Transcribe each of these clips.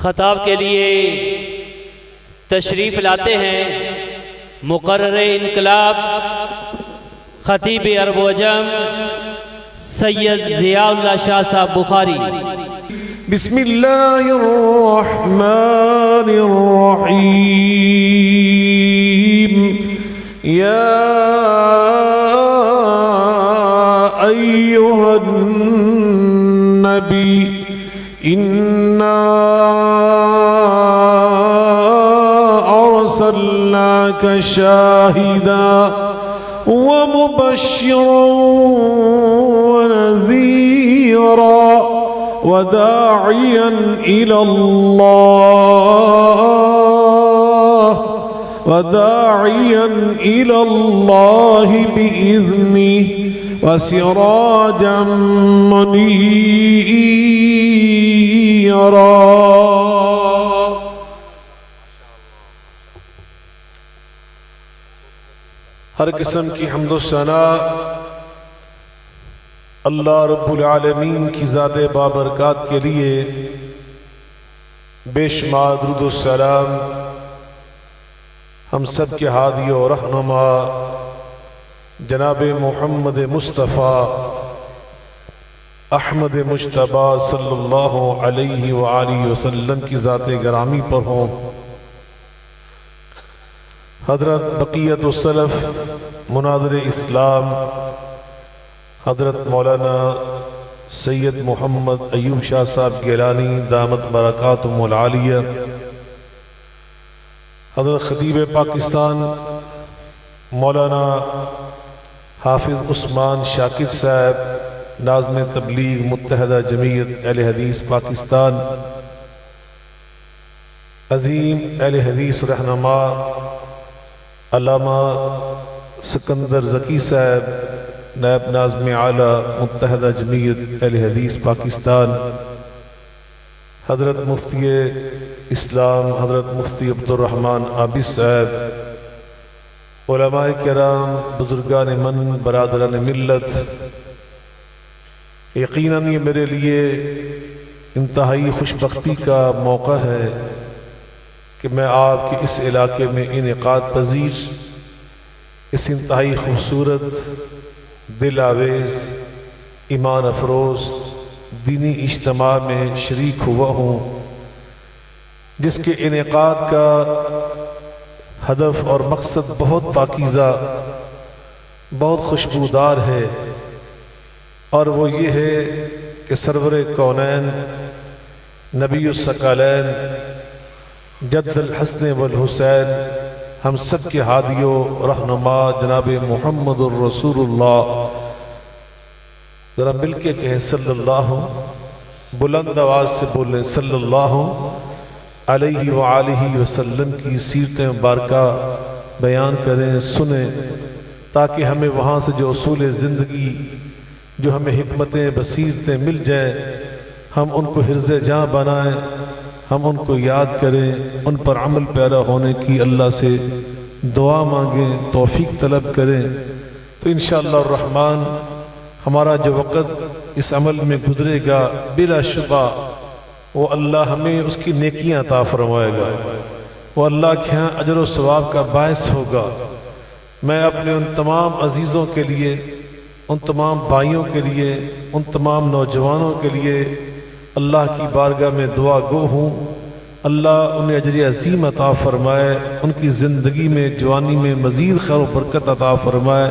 خطاب کے لیے تشریف لاتے ہیں مقرر انقلاب خطیب عرب و عجم سید ضیاء اللہ شاہ صاحب بخاری۔ بسم اللہ الرحمن الرحیم۔ یا ایہا النبی انا ارسلناک شاہدا ومبشرا ونذیرا وداعیا إلى الله بإذنه وسراجا منيرا۔ ہر قسم کی حمد و ثنا اللہ رب العالمین کی ذات بابرکات کے لیے، بے شمار درود و سلام ہم سب کے ہادی و رہنما جناب محمد مصطفیٰ احمد مجتبیٰ صلی اللہ علیہ وآلہ وسلم کی ذات گرامی پر ہوں۔ حضرت بقیت السلف مناظر اسلام حضرت مولانا سید محمد ایوب شاہ صاحب گیلانی دامت برکاتہم العالیہ، حضرت خطیب پاکستان مولانا حافظ عثمان شاکر صاحب ناظم تبلیغ متحدہ جمعیت اہل حدیث پاکستان، عظیم اہل حدیث رہنما علامہ سکندر ذکی صاحب نائب ناظم اعلیٰ متحدہ جمعیت اہل حدیث پاکستان، حضرت مفتی اسلام حضرت مفتی عبدالرحمن عابد صاحب، علماء کرام، بزرگان من، برادران ملت، یقیناً یہ میرے لیے انتہائی خوشبختی کا موقع ہے کہ میں آپ کے اس علاقے میں انعقاد پذیر اس انتہائی خوبصورت، دل آویز، ایمان افروز دینی اجتماع میں شریک ہوا ہوں، جس کے انعقاد کا ہدف اور مقصد بہت پاکیزہ، بہت خوشبودار ہے، اور وہ یہ ہے کہ سرور کونین نبی الثقلین جد الحسن والحسین ہم سب کے ہادی و رہنما جناب محمد الرسول اللہ، ذرا مل کے کہیں صلی اللہ، بلند آواز سے بولیں صلی اللہ علیہ وآلہ وسلم کی سیرت مبارکہ بیان کریں، سنیں، تاکہ ہمیں وہاں سے جو اصول زندگی، جو ہمیں حکمتیں بصیرتیں مل جائیں، ہم ان کو حرز جاں بنائیں، ہم ان کو یاد کریں، ان پر عمل پیرا ہونے کی اللہ سے دعا مانگیں، توفیق طلب کریں، تو انشاءاللہ الرحمن ہمارا جو وقت اس عمل میں گزرے گا بلا شبہ وہ اللہ ہمیں اس کی نیکیاں عطا فرمائے گا، وہ اللہ کے ہاں اجر و ثواب کا باعث ہوگا۔ میں اپنے ان تمام عزیزوں کے لیے، ان تمام بھائیوں کے لیے، ان تمام نوجوانوں کے لیے اللہ کی بارگاہ میں دعا گو ہوں، اللہ انہیں اجر عظیم عطا فرمائے، ان کی زندگی میں جوانی میں مزید خیر و برکت عطا فرمائے،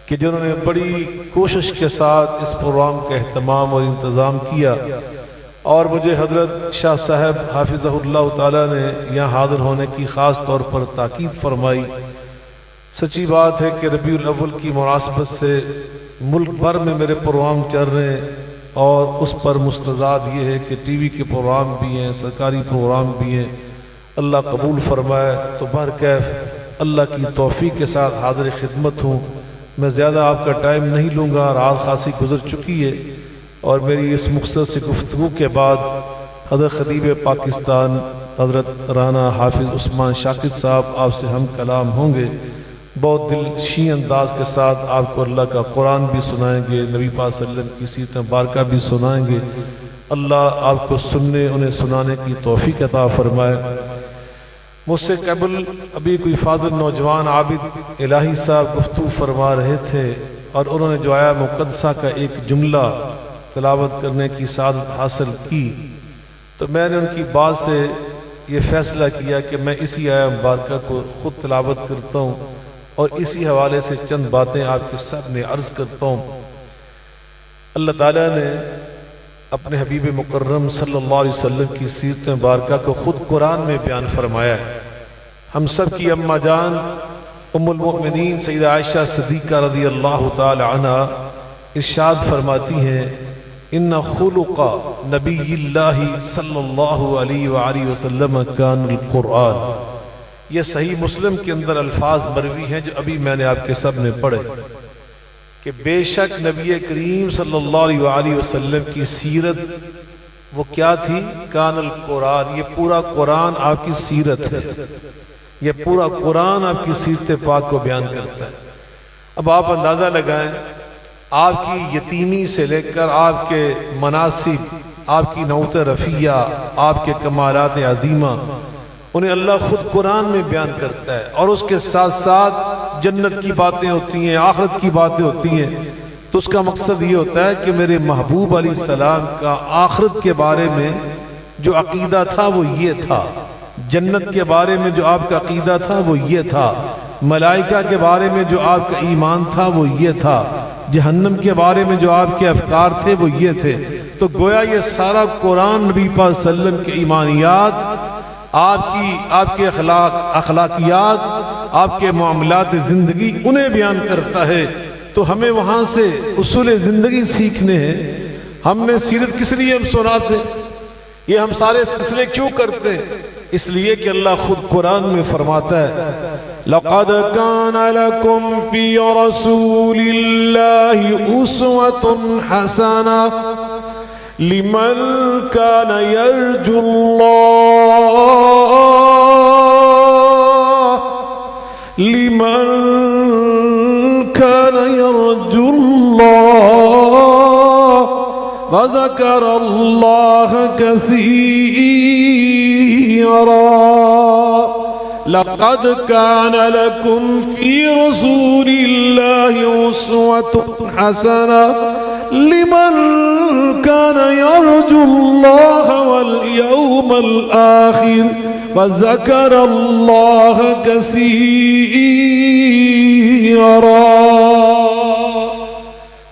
کہ جنہوں نے بڑی کوشش کے ساتھ اس پروگرام کا اہتمام اور انتظام کیا، اور مجھے حضرت شاہ صاحب حافظہ اللہ تعالیٰ نے یہاں حاضر ہونے کی خاص طور پر تاکید فرمائی۔ سچی بات ہے کہ ربیع الاول کی مناسبت سے ملک بھر میں میرے پروگرام چل رہے ہیں، اور اس پر مستضاد یہ ہے کہ ٹی وی کے پروگرام بھی ہیں، سرکاری پروگرام بھی ہیں، اللہ قبول فرمائے۔ تو بہرکیف اللہ کی توفیق کے ساتھ حاضر خدمت ہوں۔ میں زیادہ آپ کا ٹائم نہیں لوں گا، رات خاصی گزر چکی ہے، اور میری اس مختصر گفتگو کے بعد حضرت خطیب پاکستان حضرت رانا حافظ عثمان شاکر صاحب آپ سے ہم کلام ہوں گے، بہت دلشی انداز کے ساتھ آپ کو اللہ کا قرآن بھی سنائیں گے، نبی پاک صلی اللہ علیہ وسلم کی سیرت مبارکہ بھی سنائیں گے، اللہ آپ کو سننے انہیں سنانے کی توفیق عطا فرمائے۔ مجھ سے قبل ابھی کوئی فاضل نوجوان عابد الہی صاحب گفتگو فرما رہے تھے اور انہوں نے جو آیا مقدسہ کا ایک جملہ تلاوت کرنے کی سعادت حاصل کی، تو میں نے ان کی بات سے یہ فیصلہ کیا کہ میں اسی آیہ مبارکہ کو خود تلاوت کرتا ہوں اور اسی حوالے سے چند باتیں آپ کے سامنے عرض کرتا ہوں۔ اللہ تعالیٰ نے اپنے حبیب مکرم صلی اللہ علیہ وسلم کی سیرت مبارکہ کو خود قرآن میں بیان فرمایا ہے۔ ہم سب کی اماں جان ام المؤمنین سیدہ عائشہ صدیقہ رضی اللہ تعالی عنہ ارشاد فرماتی ہیں ان خلق نبی اللہ صلی اللہ علیہ وآلہ وسلم کان القرآن۔ یہ صحیح مسلم کے اندر الفاظ مروی ہیں جو ابھی میں نے آپ کے سامنے پڑھے کہ بے شک نبی کریم صلی اللہ علیہ وآلہ وسلم کی سیرت وہ کیا تھی؟ کان القرآن۔ یہ پورا قرآن آپ کی سیرت ہے، یہ پورا قرآن آپ کی سیرت پاک کو بیان کرتا ہے۔ اب آپ اندازہ لگائیں، آپ کی یتیمی سے لے کر آپ کے مناصب، آپ کی نعوت رفیہ، آپ کے کمالات عظیمہ، انہیں اللہ خود قرآن میں بیان کرتا ہے، اور اس کے ساتھ ساتھ جنت کی باتیں ہوتی ہیں، آخرت کی باتیں ہوتی ہیں۔ تو اس کا مقصد یہ ہوتا ہے کہ میرے محبوب علیہ السلام کا آخرت کے بارے میں جو عقیدہ تھا وہ یہ تھا، جنت کے بارے میں جو آپ کا عقیدہ تھا وہ یہ تھا، ملائکہ کے بارے میں جو آپ کا ایمان تھا وہ یہ تھا، جہنم کے بارے میں جو آپ کے افکار تھے وہ یہ تھے۔ تو گویا یہ سارا قرآن نبی پاک صلی اللہ علیہ وسلم کے ایمانیات، آپ کے اخلاقیات، آپ کے معاملات زندگی انہیں بیان کرتا ہے۔ تو ہمیں وہاں سے اصول زندگی سیکھنے ہیں۔ ہم نے سیرت کس لیے ہم سناتے، یہ ہم سارے اس لیے کیوں کرتے ہیں؟ اس لیے کہ اللہ خود قرآن میں فرماتا ہے لَقَدْ كَانَ لَكُمْ فِي رَسُولِ اللَّهِ أُسْوَةٌ حَسَنَةٌ لِمَنْ كَانَ يَرْجُو اللَّهَ وَذَكَرَ اللَّهَ كَثِيرًا۔ لَقَدْ كَانَ لَكُمْ فِي رَسُولِ اللَّهِ أُسْوَةٌ حَسَنَةٌ لِمَنْ كَانَ يَرْجُو اللَّهَ وَالْيَوْمَ الْآخِرَ وَذَكَرَ اللَّهَ كَثِيرًا۔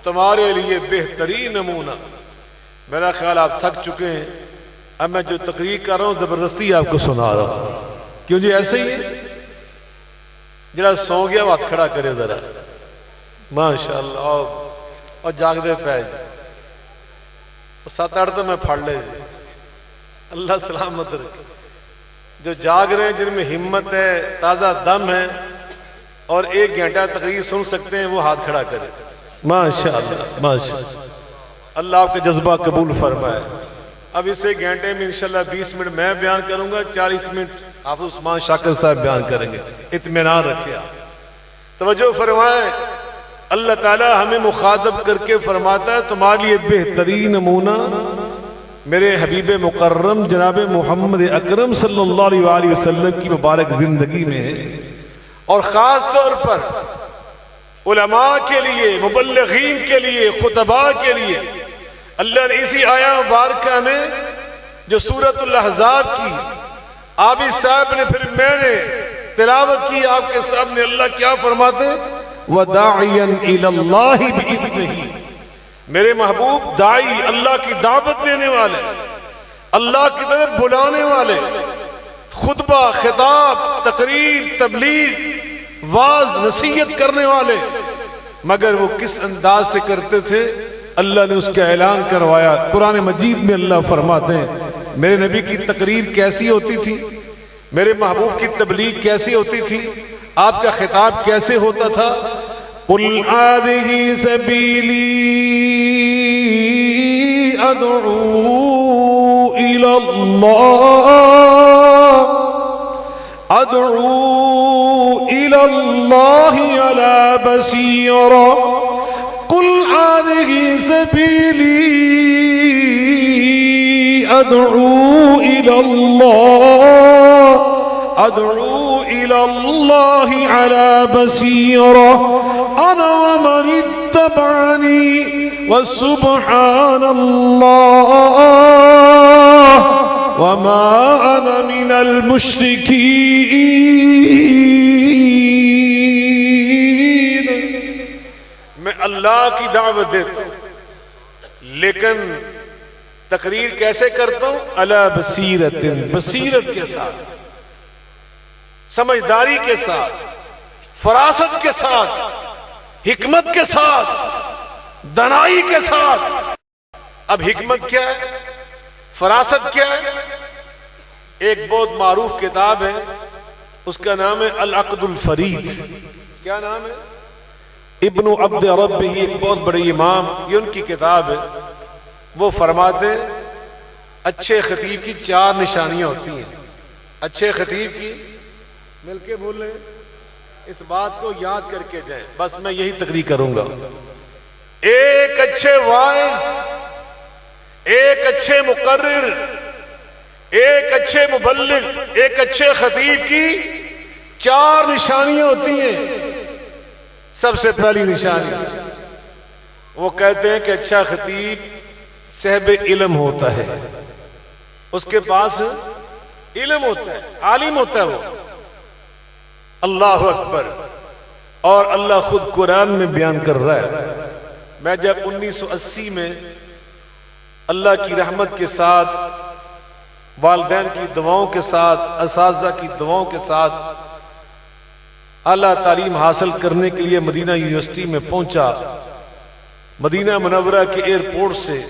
تمہارے لیے بہترین نمونہ، میرا خیال آپ تھک چکے ہیں، اب میں جو تقریر کر رہا ہوں زبردستی آپ کو سنا رہا ہوں، کیوں جی ایسے ہی ہے؟ جڑا سو گیا وہ ہاتھ کھڑا کرے ذرا، ماشاءاللہ، اور جاگ دے پہ جی 7-8 تو میں پھڑ لے جی، اللہ سلامت رکھے۔ جو جاگ رہے ہیں، جن میں ہمت ہے، تازہ دم ہے اور 1 گھنٹہ تقریر سن سکتے ہیں، وہ ہاتھ کھڑا کرے۔ ماشاءاللہ ماشاءاللہ، اللہ آپ کا جذبہ قبول فرمائے۔ اب اس 1 گھنٹے میں انشاءاللہ 20 منٹ میں بیان کروں گا، 40 منٹ آپ عثمان شاکر صاحب بیان کریں گے۔ اطمینان رکھے آپ، توجہ فرمائیں۔ اللہ تعالیٰ ہمیں مخاطب کر کے فرماتا ہے تمہارے لیے بہترین نمونہ میرے حبیب مکرم جناب محمد اکرم صلی اللہ علیہ وآلہ وسلم کی مبارک زندگی میں ہے، اور خاص طور پر علماء کے لیے، مبلغین کے لیے، خطباء کے لیے اللہ نے اسی آیہ مبارکہ میں جو سورۃ الاحزاب کی عابد صاحب نے پھر میں نے تلاوت کی آپ کے سامنے، اللہ کیا فرماتے ہیں وَدَاعِيًا إِلَى اللَّهِ بِإِذْنِهِ، میرے محبوب داعی، اللہ کی دعوت دینے والے، اللہ کی طرف بلانے والے، خطبہ، خطاب، تقریر، تبلیغ، واعظ، نصیحت کرنے والے، مگر وہ کس انداز سے کرتے تھے؟ اللہ نے اس کا اعلان کروایا۔ قرآن مجید میں اللہ فرماتے ہیں میرے نبی کی تقریر کیسی ہوتی تھی، میرے محبوب کی تبلیغ کیسی ہوتی تھی، آپ کا خطاب کیسے ہوتا تھا؟ قُلْ هَٰذِهِ سَبِيلِي أَدْعُو إِلَى اللَّهِ عَلَىٰ بَصِيرَةٍ قُلْ هَٰذِهِ سَبِيلِي أدعو إلى الله على بصيرة أنا ومن اتبعني وسبحان الله وما أنا من المشركين. میں اللہ کی دعوت دیتا ہوں لیکن تقریر کیسے کرتا ہوں؟ علی بصیرت، بصیرت کے ساتھ، سمجھداری کے ساتھ، فراست کے ساتھ، حکمت کے ساتھ، دانائی کے ساتھ. اب حکمت کیا ہے؟ فراست کیا ہے؟ ایک بہت معروف کتاب ہے، اس کا نام ہے العقد الفرید. کیا نام ہے؟ ابن عبد رب، ایک بہت بڑے امام، یہ ان کی کتاب ہے. وہ فرماتے ہیں اچھے خطیب کی 4 نشانیاں ہوتی ہیں. اچھے خطیب کی، مل کے بول رہے ہیں، اس بات کو یاد کر کے جائیں، بس میں یہی تقریر کروں گا. ایک اچھے واعظ، ایک اچھے مقرر، ایک اچھے مبلغ، ایک اچھے خطیب کی 4 نشانیاں ہوتی ہیں. سب سے پہلی نشانی وہ کہتے ہیں کہ اچھا خطیب صاحب علم ہوتا ہے، اس کے پاس علم ہوتا ہے، عالم ہوتا ہے وہ. اللہ اکبر. اور اللہ خود قرآن میں بیان کر رہا ہے. میں جب 1980 میں اللہ کی رحمت کے ساتھ، والدین کی دعاؤں کے ساتھ، اساتذہ کی دعاؤں کے ساتھ اعلیٰ تعلیم حاصل کرنے کے لیے مدینہ یونیورسٹی میں پہنچا، مدینہ منورہ کے ایئرپورٹ سے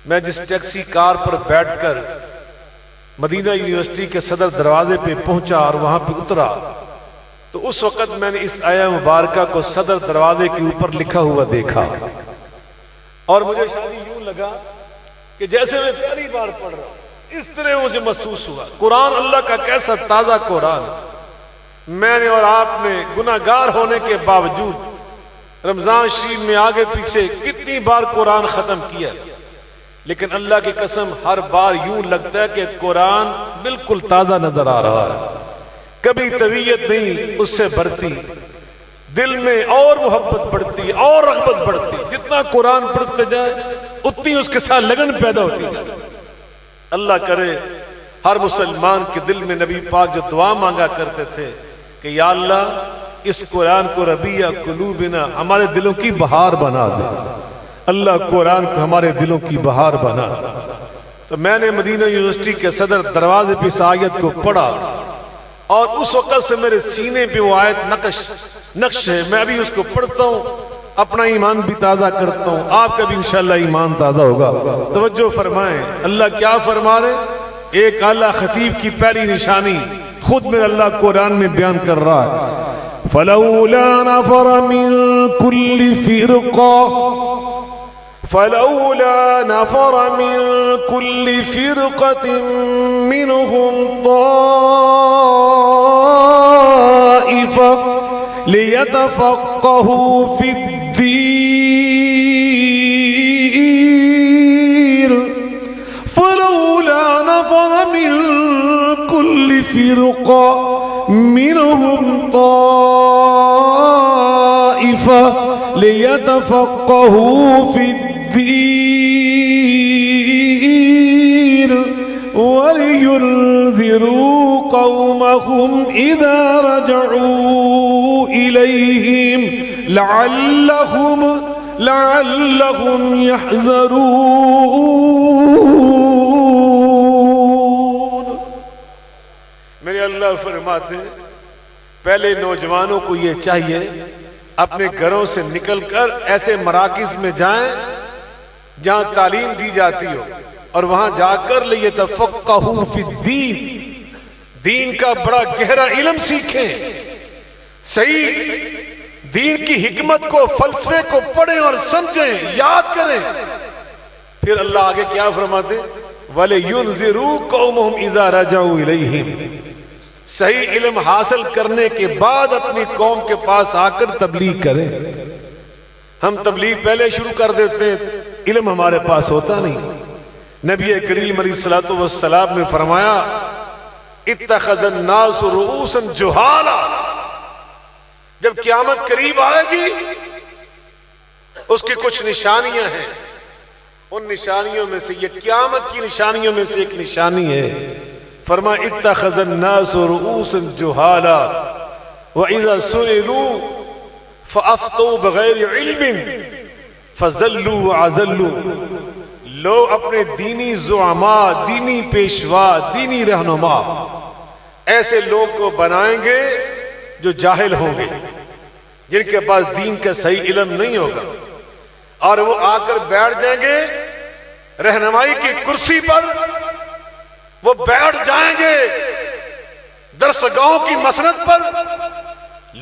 میں جس ٹیکسی کار پر بیٹھ کر مدینہ یونیورسٹی کے صدر دروازے پہ پہنچا اور وہاں پہ اترا، تو اس وقت میں نے اس آیہ مبارکہ کو صدر دروازے کے اوپر لکھا ہوا دیکھا، اور مجھے شادی یوں لگا کہ جیسے میں پہلی بار پڑھ رہا ہوں. اس طرح مجھے محسوس ہوا. قرآن اللہ کا کیسا تازہ قرآن. میں نے اور آپ نے گناہگار ہونے کے باوجود رمضان شریف میں آگے پیچھے کتنی بار قرآن ختم کیا، لیکن اللہ کی قسم ہر بار یوں لگتا ہے کہ قرآن بالکل تازہ نظر آ رہا ہے. کبھی طبیعت نہیں اس سے بڑھتی، دل میں اور محبت بڑھتی اور رغبت بڑھتی. جتنا قرآن پڑھتے جائے اتنی اس کے ساتھ لگن پیدا ہوتی جائے. اللہ کرے ہر مسلمان کے دل میں نبی پاک جو دعا مانگا کرتے تھے کہ یا اللہ اس قرآن کو ربیع قلوبنا، ہمارے دلوں کی بہار بنا دے. اللہ قرآن کو ہمارے دلوں کی بہار بنا دے. تو میں نے مدینہ یونیورسٹی کے صدر دروازے پہ اس آیت کو پڑھا، اور اس وقت سے میرے سینے پہ وہ آیت نقش ہے. میں ابھی اس کو پڑھتا ہوں، اپنا ایمان بھی تازہ کرتا ہوں، آپ کا بھی انشاءاللہ ایمان تازہ ہوگا. توجہ فرمائیں اللہ کیا فرما رہے. ایک اعلیٰ خطیب کی پہلی نشانی خود میں اللہ قرآن میں بیان کر رہا ہے. فَلَوْلَا نَفَرَ مِن كُلِّ فِرْقَةٍ مِّنْهُمْ طَائِفَةٌ لِيَتَفَقَّهُوا فِي الدِّينِ فَلَوْلَا نَفَرَ مِن كُلِّ فِرْقَةٍ مِّنْهُمْ طَائِفَةٌ لِيَتَفَقَّهُوا فِي الدِّينِ وَلِيُنذِرُوا قَوْمَهُمْ إِذَا رَجَعُوا إِلَيْهِمْ لَعَلَّهُمْ يَحْذَرُونَ. میرے اللہ فرماتے ہیں پہلے نوجوانوں کو یہ چاہیے اپنے گھروں سے نکل کر ایسے مراکز میں جائیں جہاں تعلیم دی جاتی ہو، اور وہاں جا کر لیتفقہوا فی الدین، دین کا بڑا گہرا علم سیکھیں، صحیح دین کی حکمت کو، فلسفے کو پڑھیں اور سمجھیں، یاد کریں. پھر اللہ آگے کیا فرماتے وَلِيُنذِرُوا قَوْمَهُمْ إِذَا رَجَعُوا إِلَيْهِمْ. صحیح علم حاصل کرنے کے بعد اپنی قوم کے پاس آ کر تبلیغ کریں. ہم تبلیغ پہلے شروع کر دیتے ہیں، علم ہمارے پاس ہوتا نہیں. نبی کریم علیہ الصلوۃ والسلام نے فرمایا اتخذ الناس رؤوسا جہالا، جب قیامت قریب آئے گی اس کی کچھ نشانیاں ہیں، ان نشانیوں میں سے یہ قیامت کی نشانیوں میں سے ایک نشانی ہے، فرمایا اتخذ الناس رؤوسا جہالا وَإِذَا سُئِلُوا فَأَفْتَوْا بِغَيْرِ عِلْمٍ فَزَلُّوا وَعَزَلُّوا، لوگ اپنے دینی زعماء، دینی پیشوا، دینی رہنما ایسے لوگ کو بنائیں گے جو جاہل ہوں گے، جن کے پاس دین کا صحیح علم نہیں ہوگا، اور وہ آ کر بیٹھ جائیں گے رہنمائی کی کرسی پر، وہ بیٹھ جائیں گے درسگاہوں کی مسند پر،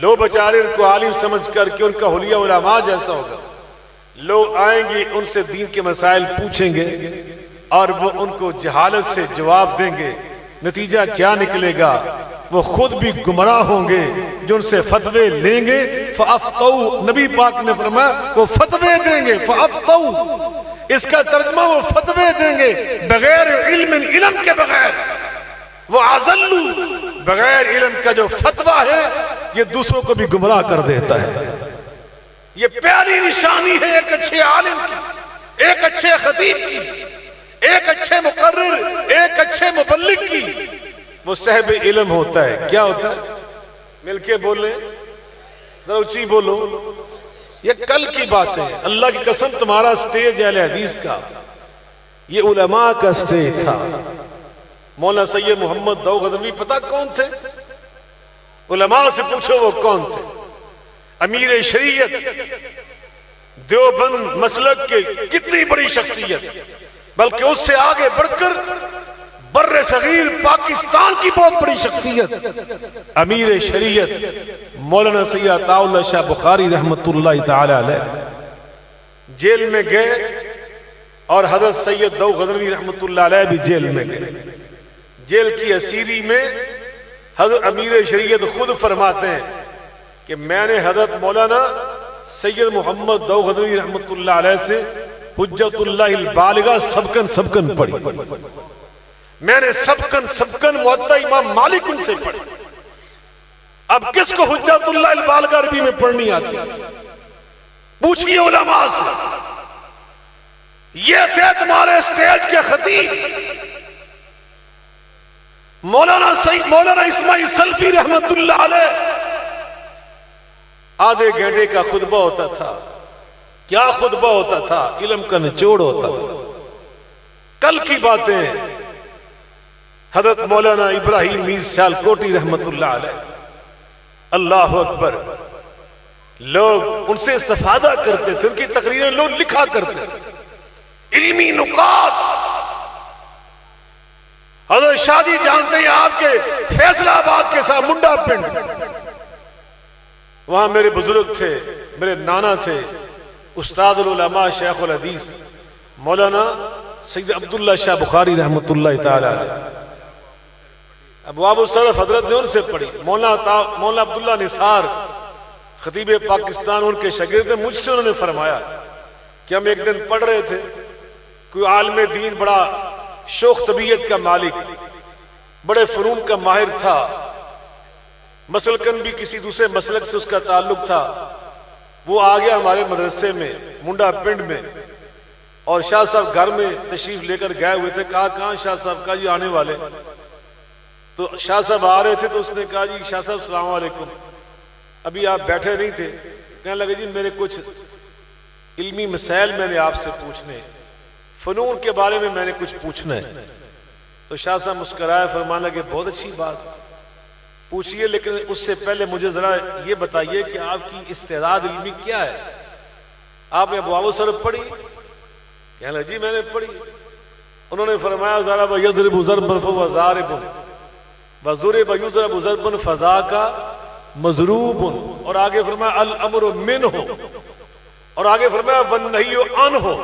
لوگ بیچارے ان کو عالم سمجھ کر کے ان کا حلیہ علماء جیسا ہوگا، لوگ آئیں گے ان سے دین کے مسائل پوچھیں گے اور وہ ان کو جہالت سے جواب دیں گے، نتیجہ کیا نکلے گا؟ وہ خود بھی گمراہ ہوں گے جو ان سے فتوے لیں گے، فَأَفْتَوْا، نبی پاک نے فرمایا وہ فتوے دیں گے، فَأَفْتَوْا اس کا ترجمہ وہ فتوے دیں گے بغیر علم، علم کے بغیر، وہ عَزَلُّوا بغیر علم کا جو فتوہ ہے یہ دوسروں کو بھی گمراہ کر دیتا ہے۔ یہ پیاری نشانی ہے ایک اچھے عالم کی، ایک اچھے خطیب کی، ایک اچھے مقرر، ایک اچھے مبلغ کی، وہ صاحب علم ہوتا ہے۔ کیا ہوتا ہے؟ مل کے بولیں، ذرا اونچی بولو۔ یہ کل کی بات ہے، اللہ کی قسم تمہارا سٹیج اہل حدیث کا، یہ علماء کا سٹیج تھا۔ مولانا سید محمد داؤد غزنوی پتہ کون تھے؟ علماء سے پوچھو وہ کون تھے؟ امیر شریعت دیوبند مسلک کے کتنی بڑی شخصیت، بلکہ اس سے آگے بڑھ کر بر صغیر پاکستان کی بہت بڑی شخصیت امیر شریعت مولانا سید عطا اللہ شاہ بخاری رحمت اللہ تعالی علیہ جیل میں گئے، اور حضرت سید داؤد غزنوی رحمت اللہ علیہ بھی جیل میں گئے۔ جیل کی اسیری میں حضرت امیر شریعت خود فرماتے ہیں کہ میں نے حضرت مولانا سید محمد داؤد غزنوی رحمت اللہ علیہ سے حجت اللہ البالغہ سبکن پڑھی، میں نے سبکن موطا امام مالک ان سے پڑھی۔ اب کس کو حجت اللہ البالغہ عربی میں پڑھنی آتی؟ پوچھئے علماء سے۔ یہ تھے تمہارے سٹیج کے خطیب مولانا اسماعیل سلفی رحمت اللہ علیہ۔ آدھے گھنٹے کا خطبہ ہوتا تھا، کیا خطبہ ہوتا تھا؟ علم کا نچوڑ ہوتا تھا۔ کل کی باتیں حضرت مولانا ابراہیم میر سیالکوٹی رحمت اللہ علیہ، اللہ اکبر، لوگ ان سے استفادہ کرتے تھے، ان کی تقریریں لوگ لکھا کرتے تھے، علمی نکات۔ حضرت شاہ جی جانتے ہیں آپ کے فیصلہ آباد کے ساتھ منڈا پنڈ، وہاں میرے بزرگ تھے، میرے نانا تھے، استاد العلماء شیخ الحدیث مولانا سید عبداللہ شاہ بخاری رحمت اللہ تعالی علیہ۔ ابواب الصرف حضرت نے ان سے پڑھی۔ مولانا عبداللہ نثار خطیب پاکستان ان کے شاگرد ہیں، مجھ سے انہوں نے فرمایا کہ ہم ایک دن پڑھ رہے تھے، کوئی عالم دین بڑا شوخ طبیعت کا مالک، بڑے فنون کا ماہر تھا، مسلکن بھی کسی دوسرے مسلک سے اس کا تعلق تھا، وہ آ گیا ہمارے مدرسے میں منڈا پنڈ میں، اور شاہ صاحب گھر میں تشریف لے کر گئے ہوئے تھے۔ کہا کہاں شاہ صاحب؟ کہا جی آنے والے۔ تو شاہ صاحب آ رہے تھے تو اس نے کہا جی شاہ صاحب السلام علیکم، ابھی آپ بیٹھے نہیں تھے؟ کہنے لگے جی میرے کچھ علمی مسائل میں نے آپ سے پوچھنے، فنون کے بارے میں نے کچھ پوچھنا ہے۔ تو شاہ صاحب مسکرائے، فرمانے لگے بہت اچھی بات، پوچھئے، لیکن اس سے پہلے مجھے ذرا یہ بتائیے کہ آپ کی استعداد علمی کیا ہے؟ آپ نے ابواب الصرف پڑھی؟ کہنے لگے جی میں نے پڑھی۔ انہوں نے فرمایا ضرب یضرب ضربا فهو ضارب وضرب یضرب ضربا فذاک مضروب، اور آگے فرمایا الامر منہ، اور آگے فرمایا والنہی عنہ۔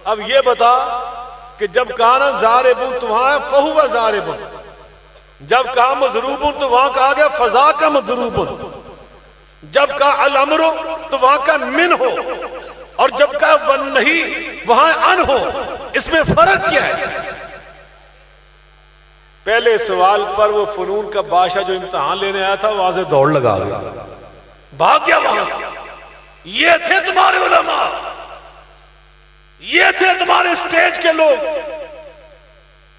اب یہ بتا کہ جب کہا نا ضارب تو وہاں فہو ضارب، جب کہا مضروب تو وہاں کہا گیا فذاک مضروب، جب کہا الامر تو وہاں کا منہ، اور جب کہا والنہی وہاں عنہ۔ اس میں فرق کیا ہے؟ پہلے سوال پر وہ فنون کا بادشاہ جو امتحان لینے آیا تھا وہاں سے دوڑ لگا گیا، بھاگ گیا وہاں سے۔ یہ تھے تمہارے علماء، یہ تھے تمہارے سٹیج کے لوگ،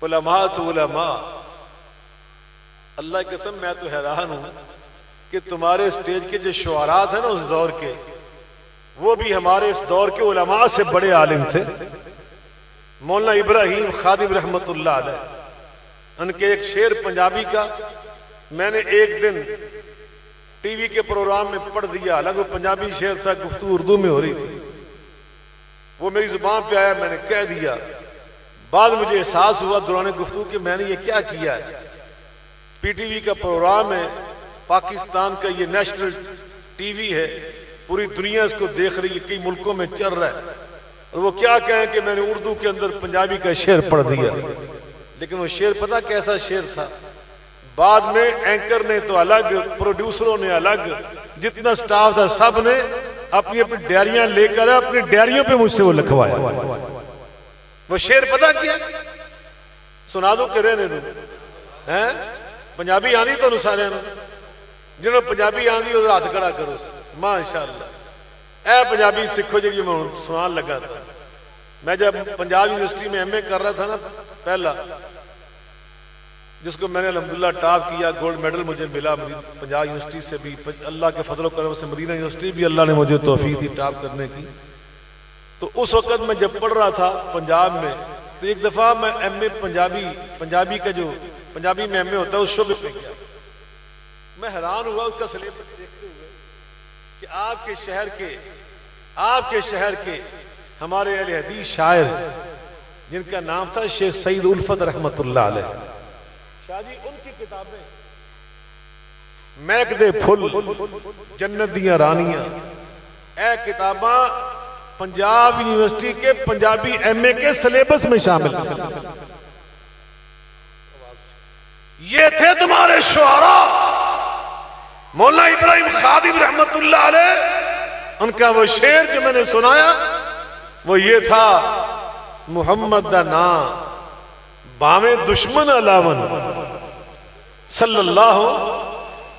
علماء تو علماء۔ اللہ کی قسم میں تو حیران ہوں کہ تمہارے سٹیج کے جو شعراء تھے نا اس دور کے، وہ بھی ہمارے اس دور کے علماء سے بڑے عالم تھے۔ مولانا ابراہیم خادم رحمت اللہ علیہ، ان کے ایک شعر پنجابی کا میں نے ایک دن ٹی وی کے پروگرام میں پڑھ دیا، حالانکہ وہ پنجابی شعر تھا، گفتگو اردو میں ہو رہی تھی، وہ میری زبان پہ آیا، میں نے کہہ دیا۔ بعد مجھے احساس ہوا دوران گفتگو کہ میں نے یہ کیا کیا ہے۔ پی ٹی وی کا پروگرام ہے، پاکستان کا یہ نیشنل ٹی وی ہے، پوری دنیا اس کو دیکھ رہی ہے، کئی ملکوں میں چل رہا ہے، اور وہ کیا کہیں کہ میں نے اردو کے اندر پنجابی کا شعر پڑھ دیا۔ لیکن وہ شعر پتہ کیسا شعر تھا؟ بعد میں اینکر نے تو الگ، پروڈیوسروں نے الگ، جتنا سٹاف تھا سب نے اپنی اپنی ڈائریاں لے کر اپنی ڈائریوں پہ مجھ سے وہ لکھوایا۔ وہ شعر پتہ کیا؟ سنا دو کہ رہنے دو؟ پنجابی آندی تو سارے جنہوں پنجابی آندی ادھر ہاتھ کھڑا کرو، ماشاءاللہ۔ اے پنجابی سکھو جی میں سنان لگا تھا۔ میں جب پنجاب یونیورسٹی میں ایم اے کر رہا تھا نا پہلا، جس کو میں نے الحمدللہ ٹاپ کیا، گولڈ میڈل مجھے ملا پنجاب یونیورسٹی سے بھی، اللہ کے فضل و کرم سے مدینہ یونیورسٹی بھی اللہ نے مجھے توفیق دی ٹاپ کرنے کی۔ تو اس وقت میں جب پڑھ رہا تھا پنجاب میں، تو ایک دفعہ میں ایم اے پنجابی کا جو پنجابی میں ایم اے ہوتا ہے اس شعبے پہ گیا۔ میں حیران ہوا اس کا سلیبس دیکھتے ہوئے کہ آپ کے شہر کے ہمارے اہل حدیث شاعر جن کا نام تھا شیخ سعید الفت رحمت اللہ علیہ، شاہ جی ان کی کتابیں محک دے پھل، جنت دیاں رانیاں، اے کتاباں پنجاب یونیورسٹی کے پنجابی ایم اے کے سلیبس میں شامل تھے۔ یہ تھے تمہارے شعراء۔ مولانا ابراہیم خادم رحمت اللہ علیہ، ان کا وہ شعر جو میں نے سنایا وہ یہ تھا، محمد دا نام باویں دشمن علاون صلی اللہ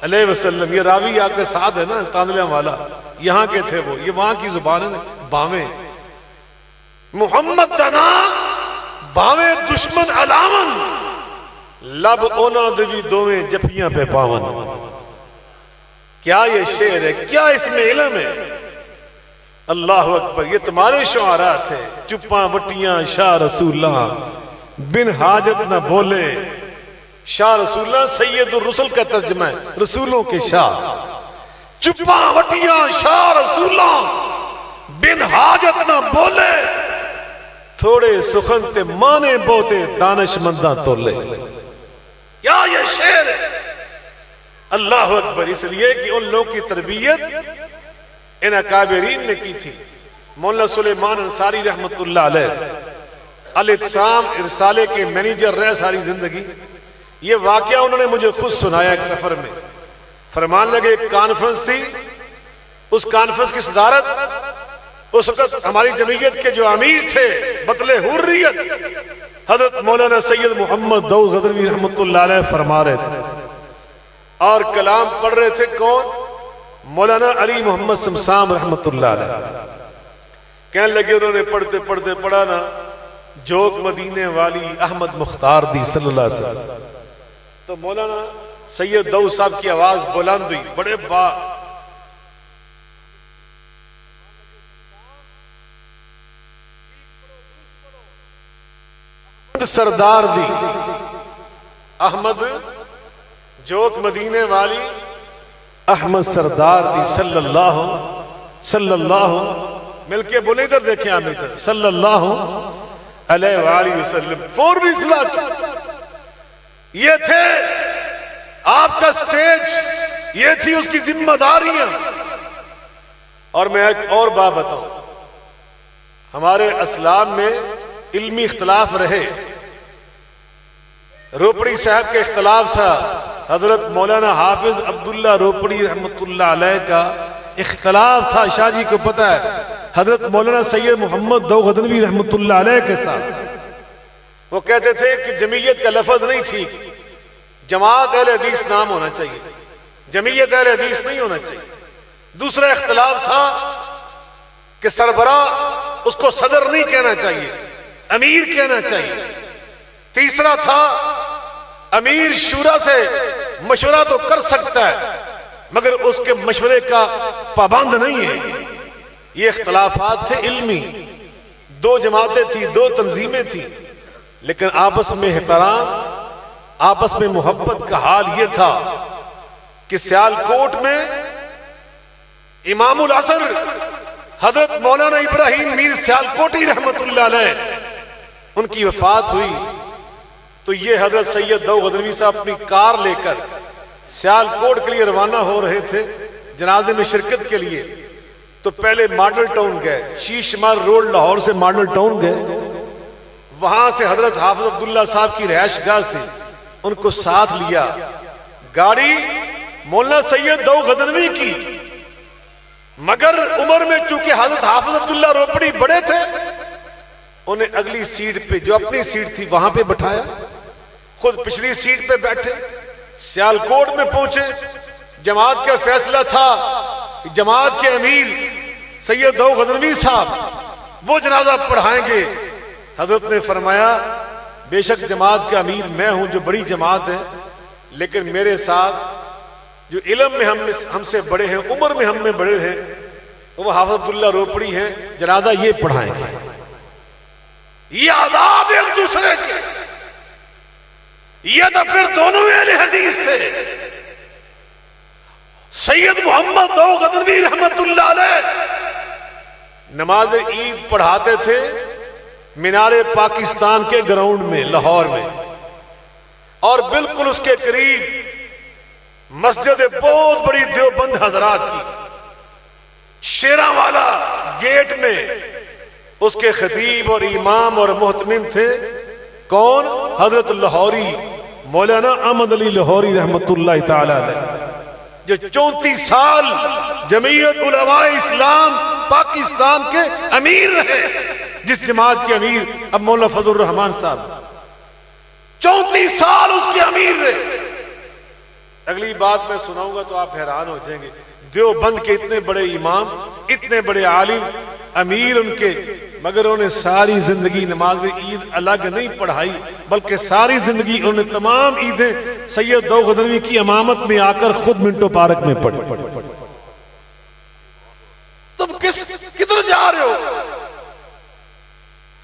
علیہ وسلم۔ یہ راوی آپ کے ساتھ ہے نا تاندلیاں والا، یہاں کے تھے وہ، یہ وہاں کی زبان ہے نا، باویں محمد دا نام باویں دشمن علاون، لب اونا دوی دویں جفیاں پہ پاون۔ کیا یہ شعر ہے؟ کیا اس میں علم ہے؟ اللہ اکبر۔ یہ تمہارے شعراء تھے، چپاں وٹیاں شاہ رسول اللہ بن حاجت نہ بولے۔ شاہ رسول اللہ سید الرسل کا ترجمہ ہے، رسولوں کے شاہ۔ چپاں وٹیاں شاہ رسول اللہ بن حاجت نہ بولے، تھوڑے سخن تے مانے بوتے دانش منداں تولے۔ کیا یہ شعر ہے؟ اللہ اکبر۔ اس لیے کہ ان لوگوں کی تربیت ان اکابرین نے کی تھی۔ مولانا سلیمان انصاری رحمت اللہ علیہ الاعتصام رسالے کے مینیجر رہے ساری زندگی۔ یہ واقعہ انہوں نے مجھے خود سنایا ایک سفر میں۔ فرمان لگے ایک کانفرنس تھی، اس کانفرنس کی صدارت اس وقت ہماری جمعیت کے جو امیر تھے بطل حریت حضرت مولانا سید محمد داؤد غدنوی رحمت اللہ علیہ فرما رہے تھے، اور کلام پڑھ رہے تھے کون؟ مولانا علی محمد سمسام رحمت اللہ علیہ۔ کہنے لگے انہوں نے پڑھتے پڑھتے پڑھا نا، جوک مدینے والی احمد مختار دی صلی اللہ علیہ وسلم، تو مولانا سید داؤد صاحب کی آواز بلند ہوئی، بڑے سردار دی، احمد جوک مدینے والی احمد سردار دی صلی اللہ مل کے بولے، ادھر دیکھیں آپ ادھر، صلی اللہ علیہ وآلہ وسلم۔ فوری اصلاح یہ تھے آپ کا سٹیج، یہ تھی اس کی ذمہ داریاں۔ اور میں ایک اور بات بتاؤں، ہمارے اسلام میں علمی اختلاف رہے، روپڑی صاحب کے اختلاف تھا، حضرت مولانا حافظ عبداللہ روپڑی رحمت اللہ علیہ کا اختلاف تھا، شاہ جی کو پتہ ہے، حضرت مولانا سید محمد داؤد غدنوی رحمت اللہ علیہ کے ساتھ۔ وہ کہتے تھے کہ جمعیت کا لفظ نہیں ٹھیک، جماعت اہل حدیث نام ہونا چاہیے، جمعیت اہل حدیث نہیں ہونا چاہیے۔ دوسرا اختلاف تھا کہ سربراہ اس کو صدر نہیں کہنا چاہیے، امیر کہنا چاہیے۔ تیسرا تھا امیر شورا سے مشورہ تو کر سکتا ہے مگر اس کے مشورے کا پابند نہیں ہے۔ یہ اختلافات تھے علمی، دو جماعتیں تھیں، دو تنظیمیں تھیں، لیکن آپس میں احترام، آپس میں محبت کا حال یہ تھا کہ سیالکوٹ میں امام العصر حضرت مولانا ابراہیم میر سیالکوٹی رحمت اللہ علیہ ان کی وفات ہوئی تو یہ حضرت سید دو غدنوی صاحب اپنی کار لے کر سیالکوٹ کے لیے روانہ ہو رہے تھے جنازے میں شرکت کے لیے۔ تو پہلے ماڈل ٹاؤن گئے، شیش شمال روڈ لاہور سے ماڈل ٹاؤن گئے، وہاں سے حضرت حافظ عبداللہ صاحب کی رہائش گاہ سے ان کو ساتھ لیا۔ گاڑی مولانا سید دو غدنوی کی، مگر عمر میں چونکہ حضرت حافظ عبداللہ روپڑی بڑے تھے، انہیں اگلی سیٹ پہ جو اپنی سیٹ تھی وہاں پہ بٹھایا، خود پچھلی سیٹ پہ بیٹھے۔ سیالکوٹ میں پہنچے، جماعت کا فیصلہ تھا، جماعت کے امیر سید دو غدنوی صاحب وہ جنازہ پڑھائیں گے۔ حضرت نے فرمایا بے شک جماعت کا امیر میں ہوں جو بڑی جماعت ہے، لیکن میرے ساتھ جو علم میں ہم سے بڑے ہیں، عمر میں ہم میں بڑے ہیں، وہ حافظ عبداللہ روپڑی ہیں، جنازہ یہ پڑھائیں گے۔ یہ آداب ایک دوسرے کے، یہ تو پھر دونوں اہل حدیث تھے۔ سید محمد دو غدنوی رحمت اللہ علیہ نماز عید پڑھاتے تھے مینار پاکستان کے گراؤنڈ میں لاہور میں، اور بالکل اس کے قریب مسجد بہت بڑی دیوبند حضرات کی، شیراں والا گیٹ میں اس کے خطیب اور امام اور محتمم تھے کون؟ حضرت لاہوری مولانا احمد علی لاہوری رحمت اللہ تعالی علیہ، جو 34 سال جمعیت علماء اسلام پاکستان کے امیر رہے، جس جماعت کے امیر اب مولانا فضل الرحمان صاحب 34 سال اس کے امیر رہے۔ اگلی بات میں سناؤں گا تو آپ حیران ہو جائیں گے، دیوبند کے اتنے بڑے امام، اتنے بڑے عالم، امیر ان کے، مگر انہوں نے ساری زندگی نماز عید الگ نہیں پڑھائی، بلکہ ساری زندگی انہوں نے تمام عیدیں سید دو غدنوی کی امامت میں آ کر خود منٹو پارک میں پڑھی۔ تم کدھر جا رہے ہو؟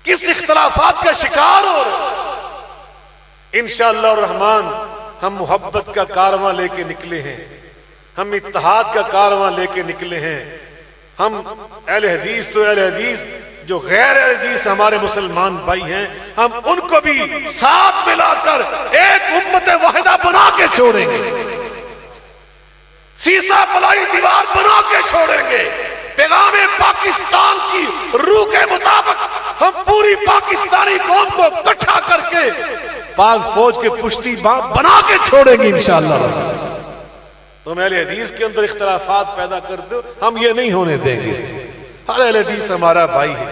کس اختلافات کا شکار ہو رہے ہو؟ انشاءاللہ الرحمن ہم محبت کا کارواں لے کے نکلے ہیں، ہم اتحاد کا کارواں لے کے نکلے ہیں۔ ہم اہل حدیث تو اہل حدیث، جو غیر اہل حدیث ہمارے مسلمان بھائی ہیں، ہم ان کو بھی ساتھ ملا کر ایک امت واحدہ بنا کے چھوڑیں گے، سیسا پلائی دیوار بنا کے چھوڑیں گے۔ پیغام پاکستان کی روح کے مطابق ہم پوری پاکستانی قوم کو اکٹھا کر کے پاک فوج کے پشتی بام بنا کے چھوڑیں گے انشاءاللہ۔ تم اہل حدیث کے اندر اختلافات پیدا کرتے ہو، ہم یہ نہیں ہونے دیں گے۔ ہر اہل حدیث ہمارا بھائی ہے،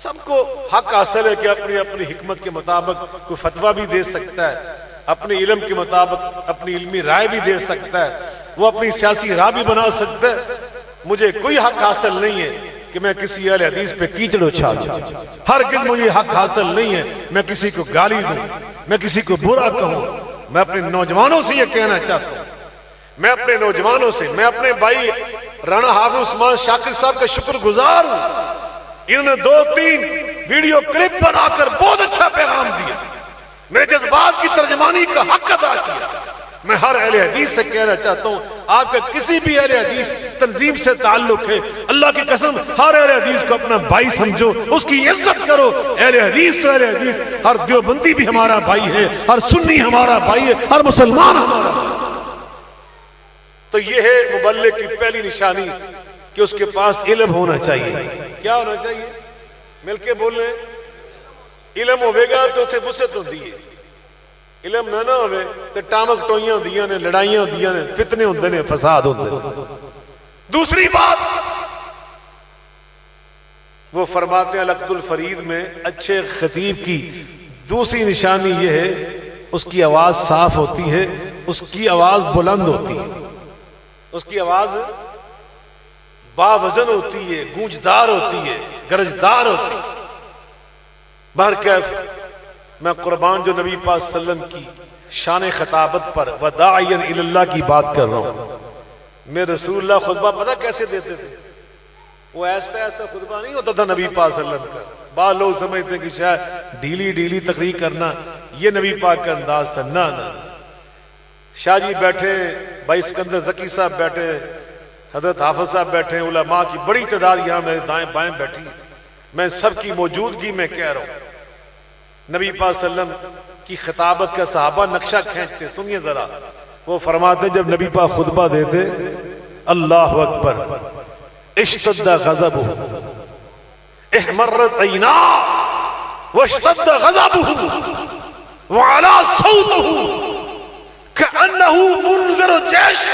سب کو حق حاصل ہے کہ اپنی اپنی حکمت کے مطابق کوئی فتویٰ بھی دے سکتا ہے، اپنے علم کے مطابق اپنی علمی رائے بھی دے سکتا ہے، وہ اپنی سیاسی راہ بھی بنا سکتا ہے۔ مجھے کوئی حق حاصل نہیں ہے کہ میں کسی اہل حدیث پہ کیچڑ اچھالوں، ہرگز مجھے حق حاصل نہیں ہے میں کسی کو گالی دوں، میں کسی کو برا کہوں۔ میں اپنے نوجوانوں سے یہ کہنا چاہتا ہوں، میں اپنے نوجوانوں سے، میں اپنے بھائی رانا حافظ عثمان شاکر صاحب کا شکر گزار ہوں، انہوں نے 2-3 ویڈیو کلپ بنا کر بہت اچھا پیغام دیا، میرے جذبات کی ترجمانی کا حق ادا کیا۔ میں ہر اہل حدیث سے کہنا چاہتا ہوں، آپ کا کسی بھی اہل حدیث تنظیم سے تعلق ہے، اللہ کی قسم ہر اہل حدیث کو اپنا بھائی سمجھو، اس کی عزت کرو۔ اہل حدیث تو اہل حدیث، ہر دیوبندی بھی ہمارا بھائی ہے، ہر سنی ہمارا بھائی ہے، ہر مسلمان ہمارا بھائی۔ تو یہ ہے مبلغ کی پہلی نشانی کہ اس کے پاس علم ہونا چاہیے۔ کیا ہونا چاہیے؟ مل کے بول رہے ہیں، علم ہوئے گا تو اتنے وسعت ہوندی ہے، علم نہ ہوئے تو ٹامک ٹوئیاں ہوندیاں نے، لڑائیاں ہوندیاں نے، فتنے ہوندے نے، فساد ہوندے نے۔ دوسری بات وہ فرماتے ہیں لقد الفرید میں، اچھے خطیب کی دوسری نشانی یہ ہے اس کی آواز صاف ہوتی ہے، اس کی آواز بلند ہوتی ہے، اس کی آواز باوزن ہوتی ہے، گونجدار ہوتی ہے، گرجدار ہوتی ہے۔ بہرکیف میں قربان جو نبی پاک صلی اللہ علیہ وسلم کی شان خطابت پر وداعیا الی اللہ کی بات کر رہا ہوں۔ میں رسول اللہ خطبہ پتہ کیسے دیتے تھے؟ وہ ایسا خطبہ نہیں ہوتا تھا نبی پاک صلی اللہ علیہ وسلم کا۔ بعض لوگ سمجھتے ہیں کہ شاید ڈھیلی تقریر کرنا یہ نبی پاک کا انداز تھا۔ نہ شاہ جی بیٹھے، بھائی اسکندر زکی صاحب بیٹھے، حضرت حافظ صاحب بیٹھے، علماء کی بڑی تعداد یہاں میرے دائیں بائیں بیٹھی، میں سب کی موجودگی میں کہہ رہا ہوں۔ نبی پاک صلی اللہ علیہ وسلم کی خطابت کا صحابہ نقشہ کھینچتے، سنیے ذرا، وہ فرماتے جب نبی پاک خطبہ دیتے، اللہ اکبر، اشتد غضبہ احمرت عیناہ واشتد غضبہ وعلا صوتہ کأنہ منذر جیش۔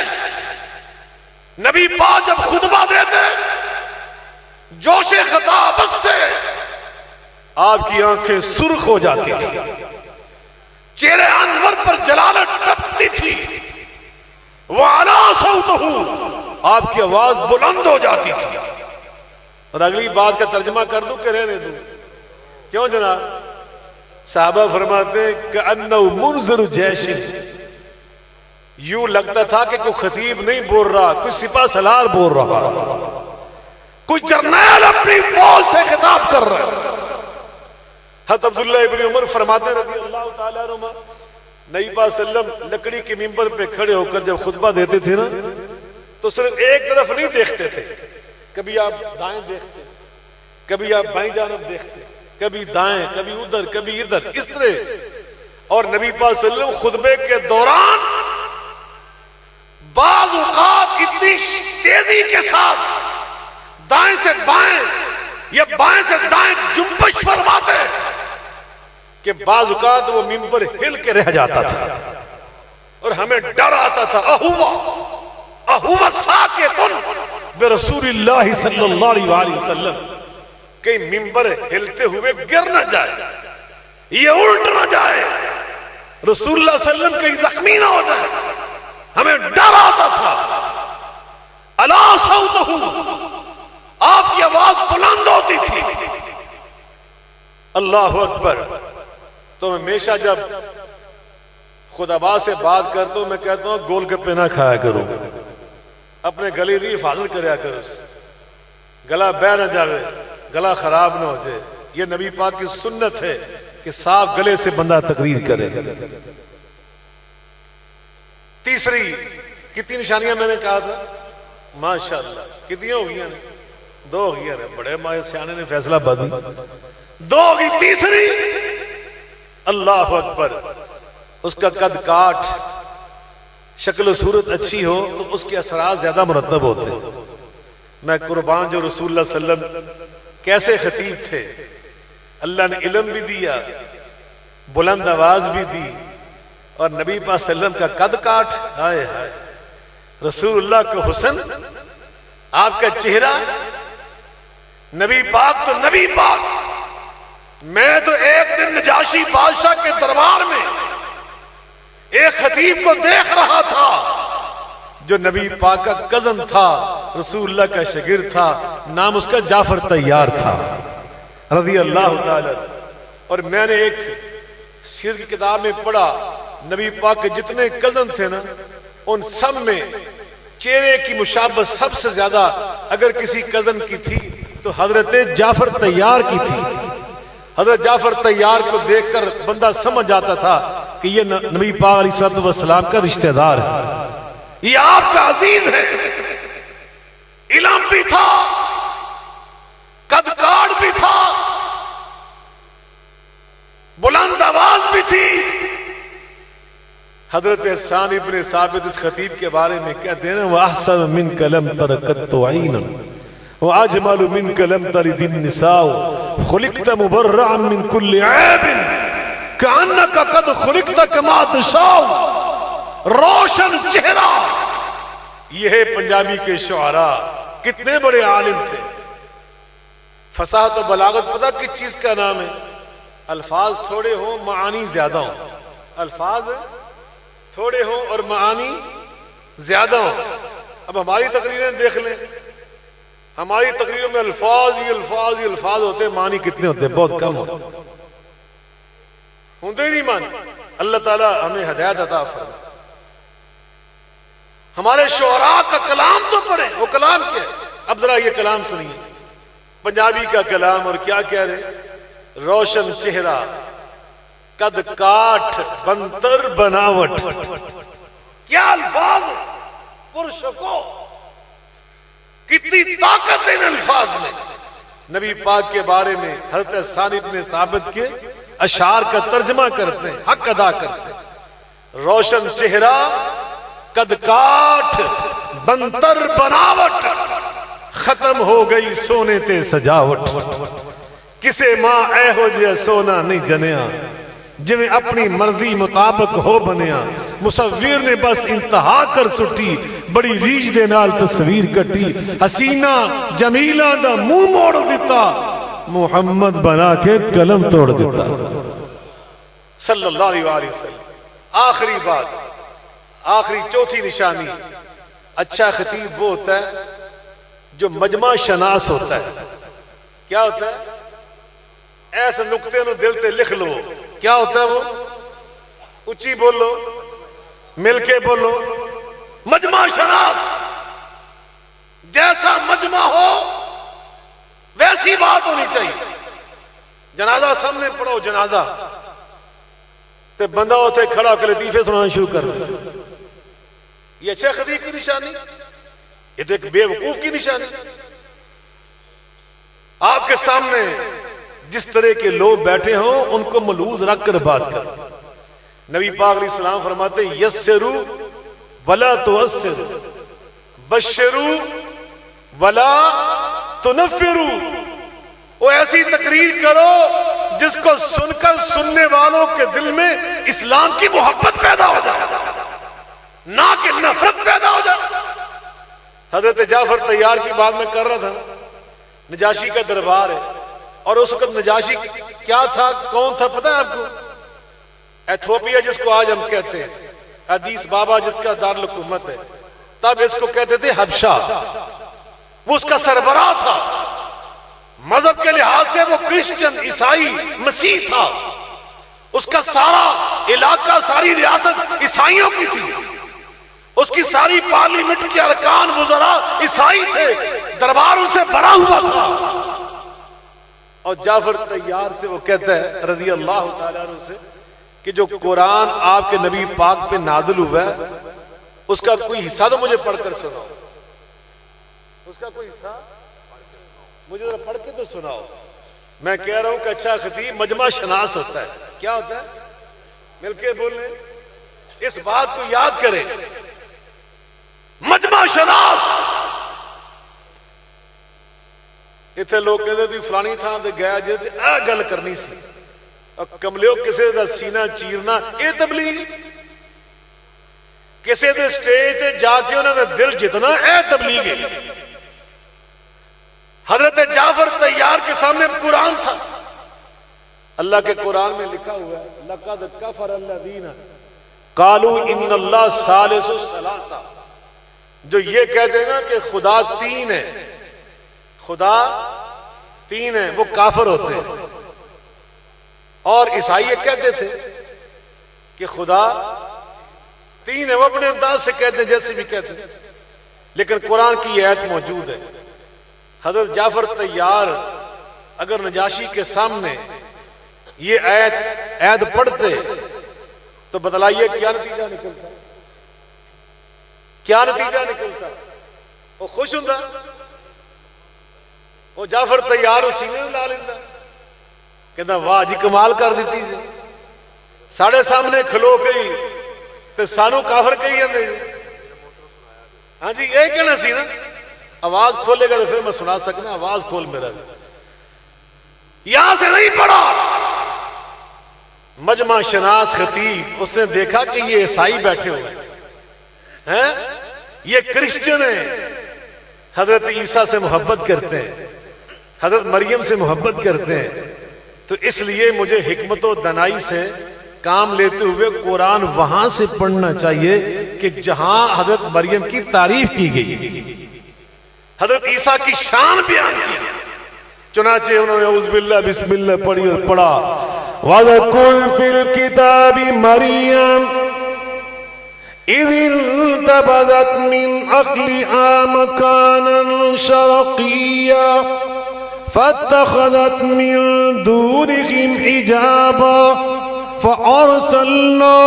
نبی پاک جب خطبہ دیتے جوش خطابت سے آپ کی آنکھیں سرخ ہو جاتی تھی، چہرے انور پر جلالت ٹپکتی تھی، وعلا صوتہ آپ کی آواز بلند ہو جاتی تھی۔ اور اگلی بات کا ترجمہ کر دوں کہ رہنے دوں؟ کیوں جناب؟ صحابہ فرماتے کأنہ منذر جیش، یوں لگتا تھا کہ کوئی خطیب نہیں بول رہا، کوئی سپاہ سالار بول رہا، کوئی جرنیل اپنی فوج سے خطاب کر رہا۔ حضرت عبداللہ ابن عمر فرماتے رضی اللہ تعالیٰ عنہ، نبی پاک صلی اللہ علیہ وسلم لکڑی کے ممبر پہ کھڑے ہو کر جب خطبہ دیتے تھے نا تو صرف ایک طرف نہیں دیکھتے تھے، کبھی آپ دائیں دیکھتے، کبھی آپ بائیں جانب دیکھتے، کبھی دائیں، کبھی ادھر، کبھی ادھر، اس طرح۔ اور نبی پاک صلی اللہ علیہ وسلم خطبے کے دوران بعض اوقات اتنی تیزی کے ساتھ دائیں سے بائیں یا بائیں سے دائیں جنبش فرماتے کہ بعض اوقات وہ ممبر ہل کے رہ جاتا تھا اور ہمیں ڈر آتا تھا، اہوا ساکتن برسول اللہ صلی اللہ علیہ وسلم، کہ ممبر ہلتے ہوئے گر نہ جائے، یہ الٹ نہ جائے، رسول اللہ صلی اللہ علیہ وسلم کہیں زخمی نہ ہو جائے، ہمیں ڈر آتا تھا۔ الا صوتہ، آپ کی آواز بلند ہوتی تھی۔ اللہ اکبر۔ تو میں ہمیشہ جب خطباء سے بات کرتا ہوں میں کہتا ہوں گول گپے نہ کھایا کرو، اپنے گلے کی حفاظت کریا کرو، گلا بہ نہ جاوے، گلا خراب نہ ہو جائے۔ یہ نبی پاک کی سنت ہے کہ صاف گلے سے بندہ تقریر کرے۔ تیسری کتنی نشانیاں میں نے کہا تھا؟ ماشاءاللہ کتنی ہو گئی ہیں؟ 2 ہو گئی ہیں، بڑے ماں سیانے نے فیصلہ بدل، 2 ہو گئی۔ تیسری اللہ اکبر، اس کا قد کاٹ، شکل و صورت اچھی ہو تو اس کے اثرات زیادہ مرتب ہوتے ہیں۔ میں قربان جو رسول اللہ صلی اللہ علیہ وسلم کیسے خطیب تھے، اللہ نے علم بھی دیا، بلند آواز بھی دی، اور نبی پاک صلی اللہ علیہ وسلم کا قد کاٹ، ہائے ہائے، رسول اللہ کا حسن، آپ کا چہرہ، نبی پاک تو نبی پاک۔ میں تو ایک دن نجاشی بادشاہ کے دربار میں ایک خطیب کو دیکھ رہا تھا جو نبی پاک کا کزن تھا، رسول اللہ کا شاگرد تھا، نام اس کا جعفر طیار تھا رضی اللہ تعالی۔ اور میں نے ایک سیر کی کتاب میں پڑھا، نبی پاک کے جتنے کزن تھے نا ان سب میں چہرے کی مشابہت سب سے زیادہ اگر کسی کزن کی تھی تو حضرت جعفر طیار کی تھی۔ حضرت جعفر طیار کو دیکھ کر بندہ سمجھ جاتا تھا کہ یہ نبی پاک علیہ الصلوۃ والسلام کا رشتہ دار ہے، یہ آپ کا عزیز ہے۔ علم بھی تھا، قد کاٹ بھی تھا، بلند آواز بھی تھی۔ حضرت حسان ابن ثابت اس خطیب کے بارے میں کہتے ہیں وَأَحْسَنُ مِنْكَ لَمْ تَرَ قَطُّ عَيْنٌ وَأَجْمَلُ مِنْكَ لَمْ تَلِدِ النِّسَاءُ خُلِقْتَ مُبَرَّعًا مِنْ كُلِّ عَيْبٍ كَأَنَّكَ قَدْ خُلِقْتَ كَمَا تَشَاءُ۔ روشن چہرہ، یہ ہے پنجابی کے شعراء، کتنے بڑے عالم تھے۔ فصاحت و بلاغت پتہ کس چیز کا نام ہے؟ الفاظ تھوڑے ہوں معانی زیادہ ہوں، الفاظ تھوڑے ہوں اور معانی زیادہ ہوں۔ اب ہماری تقریریں دیکھ لیں، ہماری تقریروں میں الفاظ ہی الفاظ ہی الفاظ ہوتے ہیں، معنی کتنے ہوتے ہیں؟ بہت کم ہوتے ہی نہیں معنی۔ اللہ تعالیٰ ہمیں ہدایت عطا فرمائے۔ ہمارے شعراء کا کلام تو پڑھیں، وہ کلام کیا ہے؟ اب ذرا یہ کلام سنیے، پنجابی کا کلام، اور کیا کہہ رہے؟ روشن چہرہ قد کاٹھ بنتر بناوٹ، کیا الفاظ، پرشکو، کتنی طاقت ہے ان الفاظ میں۔ نبی پاک کے بارے میں حضرت ثانی بن ثابت کے اشعار کا ترجمہ کرتے ہیں، حق ادا کرتے ہیں۔ روشن چہرہ قد کاٹھ بنتر بناوٹ، ختم ہو گئی سونے تے سجاوٹ، کسے ماں اے ہو جے سونا نہیں جنیا، جویں اپنی مرضی مطابق ہو بنیا، مصور نے بس انتہا کر سٹی، بڑی ریج دے نال تصویر کٹی، حسینہ جمیلہ دا منہ موڑ دیتا، محمد بنا کے قلم توڑ دیتا صلی اللہ علیہ وآلہ وسلم۔ آخری بات، آخری چوتھی نشانی، اچھا خطیب وہ ہوتا ہے جو مجمع شناس ہوتا ہے۔ کیا ہوتا ہے؟ ایسے نقطے نو دل تے لکھ لو۔ کیا ہوتا ہے وہ؟ اچھی بولو، مل کے بولو، مجمع شناس۔ جیسا مجمع ہو ویسی بات ہونی چاہیے۔ جنازہ سامنے پڑھو، جنازہ تے بندہ ہوتے کھڑا کے لطیفے سنانا شروع کر دے، یہ اچھے خطیب کی نشانی؟ یہ تو ایک بے وقوف کی نشانی۔ آپ کے سامنے جس طرح کے لوگ بیٹھے ہوں ان کو ملوذ رکھ کر بات کر۔ نبی پاک علیہ السلام فرماتے ہیں یسرو ولا تعسرو، بشرو ولا تنفرو۔ وہ ایسی تقریر کرو جس کو سن کر سننے والوں کے دل میں اسلام کی محبت پیدا ہو جائے، نہ کہ نفرت پیدا ہو جائے۔ حضرت جعفر طیار کی بات میں کر رہا تھا، نجاشی کا دربار ہے، اور اس وقت نجاشی کیا تھا، کون تھا پتہ ہے آپ کو؟ ایتھوپیا جس کو آج ہم کہتے ہیں، حدیث بابا جس کا دارالحکومت ہے، تب اس کو کہتے تھے حبشہ۔ وہ اس کا سربراہ تھا، مذہب کے لحاظ سے وہ کرسچن، عیسائی، مسیح تھا۔ اس کا سارا علاقہ، ساری ریاست عیسائیوں کی تھی، اس کی ساری پارلیمنٹ کے ارکان وزراء عیسائی تھے، دربار ان سے بڑا ہوا تھا۔ اور جعفر طیار سے وہ کہتا ہے رضی اللہ تعالیٰ عنہ سے کہ جو قرآن آپ کے نبی پاک پہ نازل ہوا ہے اس کا کوئی حصہ تو مجھے پڑھ کر سناؤ، اس کا کوئی حصہ مجھے پڑھ کے تو سناؤ۔ میں کہہ رہا ہوں کہ اچھا خطیب مجمع شناس ہوتا ہے۔ کیا ہوتا ہے؟ مل کے بولیں، اس بات کو یاد کریں، مجمع شناس۔ اتنے لوگ کہتے تھی فلانی تھان تے گیا جی اے گل کرنی سی، اور کملیو کسے دا سینہ چیرنا اے تبلیغ، کسے دے سٹیج تے جا کے انہوں نے دل جتنا اے تبلیغ ہے۔ حضرت جعفر طیار کے سامنے قرآن تھا، اللہ کے قرآن میں لکھا ہوا ہے لَقَدْ كَفَرَ الَّذِينَ قَالُوا إِنَّ اللَّهَ ثَالِثُ ثَلَاثَةٍ، جو یہ کہتے ہیں نا کہ خدا تین ہے، خدا تین ہے، وہ کافر ہوتے ہیں۔ اور عیسائی یہ کہتے تھے کہ خدا تین ہے، وہ اپنے انداز سے کہتے ہیں جیسے بھی کہتے ہیں، لیکن قرآن کی آیت موجود ہے۔ حضرت جعفر طیار اگر نجاشی کے سامنے یہ آیت پڑھتے تو بتلائیے کیا نتیجہ نکلتا، کیا نتیجہ نکلتا؟ وہ خوش ہوں، وہ جعفر طیار سینے لا لینا، کہتا واہ جی کمال کر دیتی جی، ساڑھے سامنے کھلو گئی تو سانو کافر کہی جاندے۔ ہاں جی یہ کہنا سی نا، آواز کھولے گا تو پھر میں سنا سکنا، آواز کھول میرا یہاں سے نہیں پڑا۔ مجمع شناس خطیب اس نے دیکھا کہ یہ عیسائی بیٹھے ہوئے ہیں، یہ کرسچن ہیں، حضرت عیسیٰ سے محبت کرتے ہیں، حضرت مریم سے محبت کرتے ہیں، تو اس لیے مجھے حکمت و دنائی سے کام لیتے ہوئے قرآن وہاں سے پڑھنا چاہیے کہ جہاں حضرت مریم کی تعریف کی گئی، حضرت عیسیٰ کی شان بیان کی گئی۔ چنانچہ انہوں نے اعوذ باللہ بسم اللہ پڑھی اور پڑھا وَذَكُرْ فِي الْكِتَابِ مَرْيَمَ إِذِ انْتَبَذَتْ مِنْ أَهْلِهَا مَكَانًا شَرْقِيًّا فَاتَّخَذَتْ مِنْ دُونِهِمْ حِجَابًا فَأَرْسَلْنَا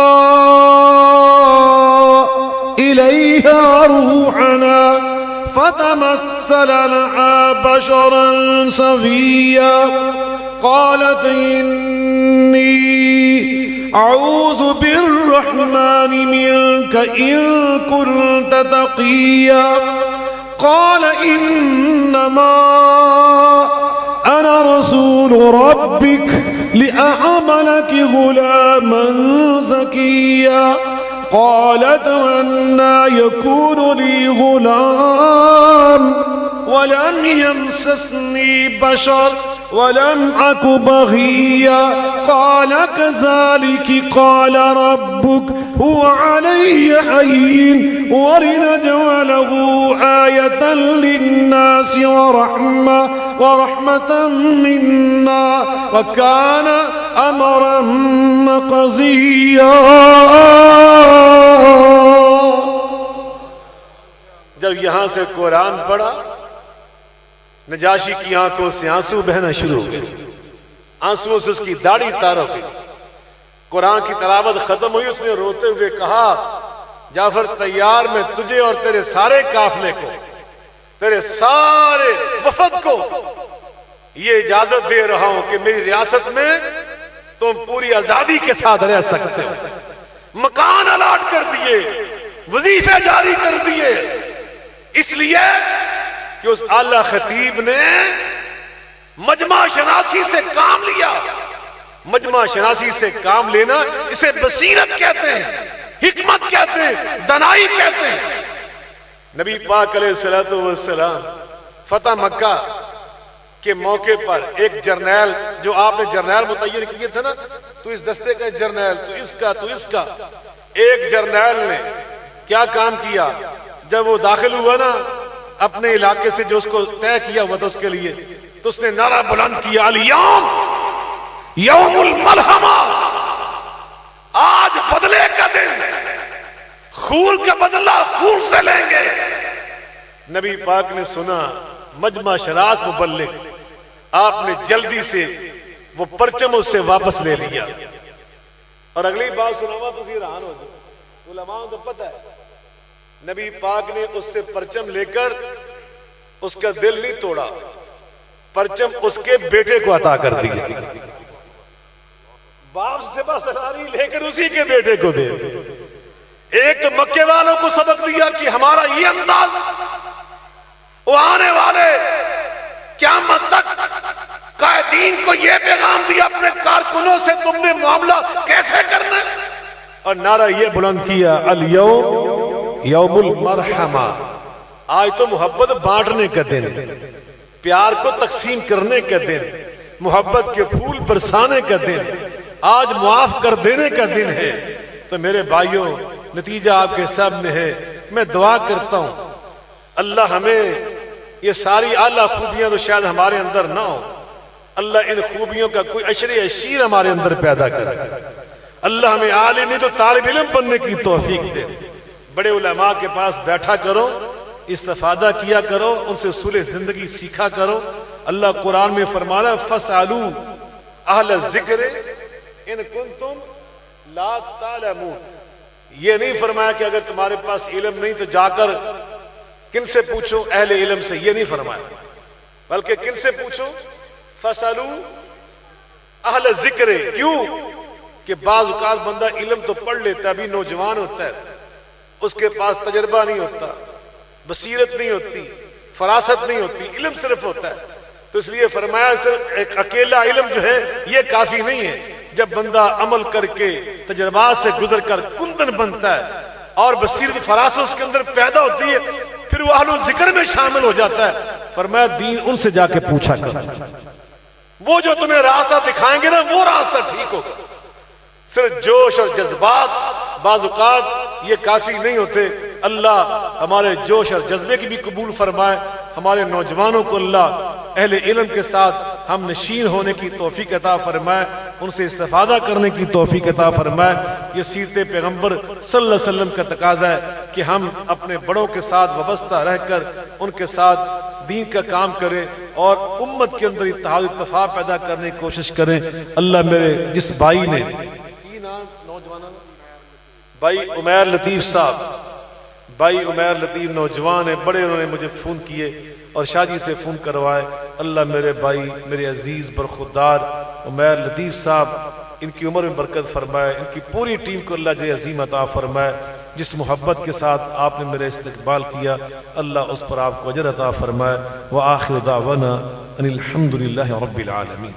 إِلَيْهَا رُوحَنَا فتمثل لها بشرا سويا قالت إني أعوذ بالرحمن منك إن كنت تقيا قال إنما أنا رسول ربك لأهب لك غلاما زكيا قالت أنى يكون لي غلام ولم يمسسني بشر ولم أك بغيا قال كذلك قال ربك هو علي هين ولنجعله آية للناس ورحمة منا وكان أمرا مقضيا۔ جب یہاں سے قرآن پڑھا نجاشی کی آنکھوں سے آنسو بہنا شروع ہو گئے، آنسوؤں سے اس کی داڑھی تار ہو گئی۔ قرآن کی تلاوت ختم ہوئی، اس نے روتے ہوئے کہا جعفر تیار میں تجھے اور تیرے سارے قافلے کو، تیرے سارے وفد کو یہ اجازت دے رہا ہوں کہ میری ریاست میں تم پوری آزادی کے ساتھ رہ سکتے ہو۔ مکان الاٹ کر دیے، وظیفے جاری کر دیے، اس لیے کہ اس اعلیٰ خطیب نے مجمع شناسی سے کام لیا۔ مجمع شناسی سے کام لینا اسے بصیرت کہتے ہیں، حکمت کہتے ہیں، دنائی کہتے ہیں۔ نبی پاک علیہ الصلوۃ والسلام فتح مکہ کے موقع پر ایک جرنیل، جو آپ نے جرنیل متعین کیے تھے نا، تو اس دستے کا جرنیل، تو اس کا ایک جرنیل نے کیا کام کیا؟ جب وہ داخل ہوا نا اپنے علاقے سے جو اس کو طے کیا ہوا تھا اس کے لیے، تو اس نے نعرہ بلند کیا الیوم یوم الملحمہ، آج بدلے کا دن، خون کا بدلہ خون سے لیں گے۔ نبی پاک نے سنا، مجمع شناس مبلغ، آپ نے جلدی سے وہ پرچم اس سے واپس لے لیا۔ اور اگلی بات سناوا تو حیران ہو جائے، علماء کو پتہ ہے نبی پاک نے اس سے پرچم لے کر اس کا دل نہیں توڑا، پرچم اس کے بیٹے کو عطا کر دیا۔ باپ سے سلاری لے کر اسی کے بیٹے کو دے۔ ایک تو مکے والوں کو سبق دیا کہ ہمارا یہ انداز، وہ آنے والے قیامت تک قائدین کو یہ پیغام دیا اپنے کارکنوں سے تم نے معاملہ کیسے کرنا ہے، اور نعرہ یہ بلند کیا الیوم یوم المرحمہ، آج تو محبت بانٹنے کا دن، پیار کو تقسیم کرنے کا دن، محبت کے پھول برسانے کا دن، آج معاف کر دینے کا دن ہے۔ تو میرے بھائیوں، نتیجہ آپ کے سامنے ہے۔ میں دعا کرتا ہوں اللہ ہمیں یہ ساری اعلیٰ خوبیاں تو شاید ہمارے اندر نہ ہو، اللہ ان خوبیوں کا کوئی عشر عشیر ہمارے اندر پیدا کرے۔ اللہ ہمیں عالم نہیں تو طالب علم بننے کی توفیق دے۔ بڑے علماء کے پاس بیٹھا کرو، استفادہ کیا کرو، ان سے اصول زندگی سیکھا کرو۔ اللہ قرآن میں فرما رہا ہے فَاسْأَلُوا أَهْلَ الذِّكْرِ إِن كُنتُمْ لَا تَعْلَمُونَ۔ یہ نہیں فرمایا کہ اگر تمہارے پاس علم نہیں تو جا کر کن سے پوچھو، اہل علم سے، یہ نہیں فرمایا، بلکہ کن سے پوچھو؟ فَاسْأَلُوا أَهْلَ الذِّكْرِ۔ کیوں کہ بعض اوقات بندہ علم تو پڑھ لیتا ہے، ابھی نوجوان ہوتا ہے، اس کے پاس تجربہ نہیں ہوتا، بصیرت نہیں ہوتی، فراست نہیں ہوتی، علم صرف ہوتا ہے۔ تو اس لیے فرمایا صرف ایک اکیلا علم جو ہے یہ کافی نہیں ہے، جب بندہ عمل کر کے تجربات سے گزر کر کندن بنتا ہے اور بصیرت فراست اس کے اندر پیدا ہوتی ہے، پھر وہ اہل ذکر میں شامل ہو جاتا ہے۔ فرمایا دین ان سے جا کے پوچھا کر، وہ جو تمہیں راستہ دکھائیں گے نا وہ راستہ ٹھیک ہوگا. صرف جوش اور جذبات بعض اوقات یہ کافی نہیں ہوتے. اللہ ہمارے جوش اور جذبے کی بھی قبول فرمائے. ہمارے نوجوانوں کو اللہ اہل علم کے ساتھ ہم نشین ہونے کی توفیق عطا فرمائے, ان سے استفادہ کرنے کی توفیق عطا فرمائے. یہ سیرت پیغمبر صلی اللہ علیہ وسلم کا تقاضا ہے کہ ہم اپنے بڑوں کے ساتھ وابستہ رہ کر ان کے ساتھ دین کا کام کریں اور امت کے اندر اتحاد و اتفاق پیدا کرنے کی کوشش کریں. اللہ میرے جس بھائی نے بھائی عمیر لطیف صاحب, بھائی عمیر لطیف نوجوان ہیں بڑے, انہوں نے مجھے فون کیے اور شادی سے فون کروائے. اللہ میرے بھائی میرے عزیز برخودار عمیر لطیف صاحب, ان کی عمر میں برکت فرمائے, ان کی پوری ٹیم کو اللہ جل عظیم عطا فرمائے. جس محبت کے ساتھ آپ نے میرے استقبال کیا اللہ اس پر آپ کو اجر عطا فرمائے. وآخر دعوانا ان الحمد للہ رب العالمین.